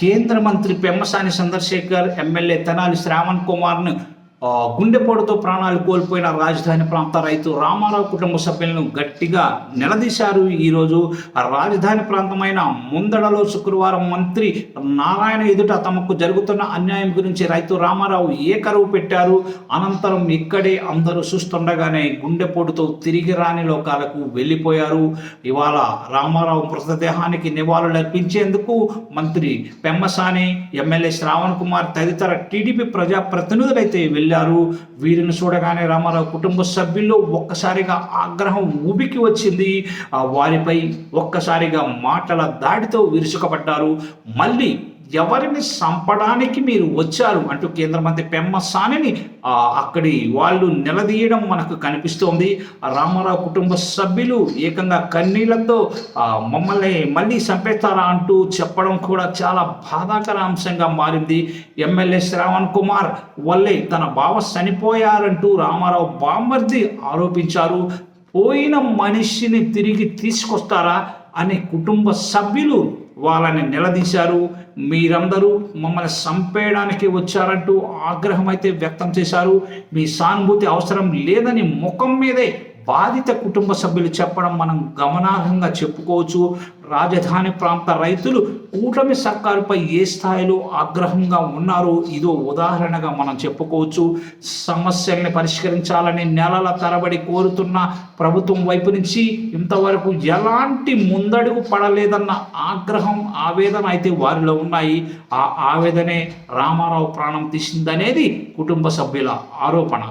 కేంద్ర మంత్రి పెమ్మసాని చంద్రశేఖర్, ఎమ్మెల్యే తెనాలి శ్రావణ్ కుమార్ను గుండెపోటుతో ప్రాణాలు కోల్పోయిన రాజధాని ప్రాంత రైతు రామారావు కుటుంబ సభ్యులను గట్టిగా నిలదీశారు. ఈరోజు రాజధాని ప్రాంతమైన ముందడలో శుక్రవారం మంత్రి నారాయణ ఎదుట తమకు జరుగుతున్న అన్యాయం గురించి రైతు రామారావు ఏకరువు పెట్టారు. అనంతరం ఇక్కడే అందరూ చూస్తుండగానే గుండెపోటుతో తిరిగి రాని లోకాలకు వెళ్ళిపోయారు. ఇవాళ రామారావు మృతదేహానికి నివాళులర్పించేందుకు మంత్రి పెమ్మసాని, ఎమ్మెల్యే శ్రావణ్ కుమార్ తదితర టీడీపీ ప్రజాప్రతినిధులైతే వెళ్ళారు. వీరిని చూడగానే రామారావు కుటుంబ సభ్యుల్లో ఒక్కసారిగా ఆగ్రహం ఊబికి వచ్చింది. వారిపై ఒక్కసారిగా మాటల దాడితో విరుచుకపడ్డారు. మళ్ళీ ఎవరిని చంపడానికి మీరు వచ్చారు అంటూ కేంద్ర మంత్రి పెమ్మసానిని అక్కడి వాళ్ళు నిలదీయడం మనకు కనిపిస్తోంది. రామారావు కుటుంబ సభ్యులు ఏకంగా కన్నీళ్లతో మమ్మల్ని మళ్ళీ చంపేస్తారా అంటూ చెప్పడం కూడా చాలా బాధాకర అంశంగా మారింది. ఎమ్మెల్యే శ్రావణ్ కుమార్ వల్లే తన బావ చనిపోయారంటూ రామారావు బామ్మర్ది ఆరోపించారు. పోయిన మనిషిని తిరిగి తీసుకొస్తారా అని కుటుంబ సభ్యులు వాళ్ళని నిలదీశారు. మీరందరూ మమ్మల్ని చంపేయడానికి వచ్చారంటూ ఆగ్రహం అయితే వ్యక్తం చేశారు. మీ సానుభూతి అవసరం లేదని ముఖం మీదే బాధిత కుటుంబ సభ్యులు చెప్పడం మనం గమనార్హంగా చెప్పుకోవచ్చు. రాజధాని ప్రాంత రైతులు కూటమి సర్కారుపై ఏ స్థాయిలో ఆగ్రహంగా ఉన్నారో ఇదో ఉదాహరణగా మనం చెప్పుకోవచ్చు. సమస్యల్ని పరిష్కరించాలని నెలల తరబడి కోరుతున్న ప్రభుత్వం వైపు నుంచి ఇంతవరకు ఎలాంటి ముందడుగు పడలేదన్న ఆగ్రహం, ఆవేదన అయితే వారిలో ఉన్నాయి. ఆ ఆవేదనే రామారావు ప్రాణం తీసిందనేది కుటుంబ సభ్యుల ఆరోపణ.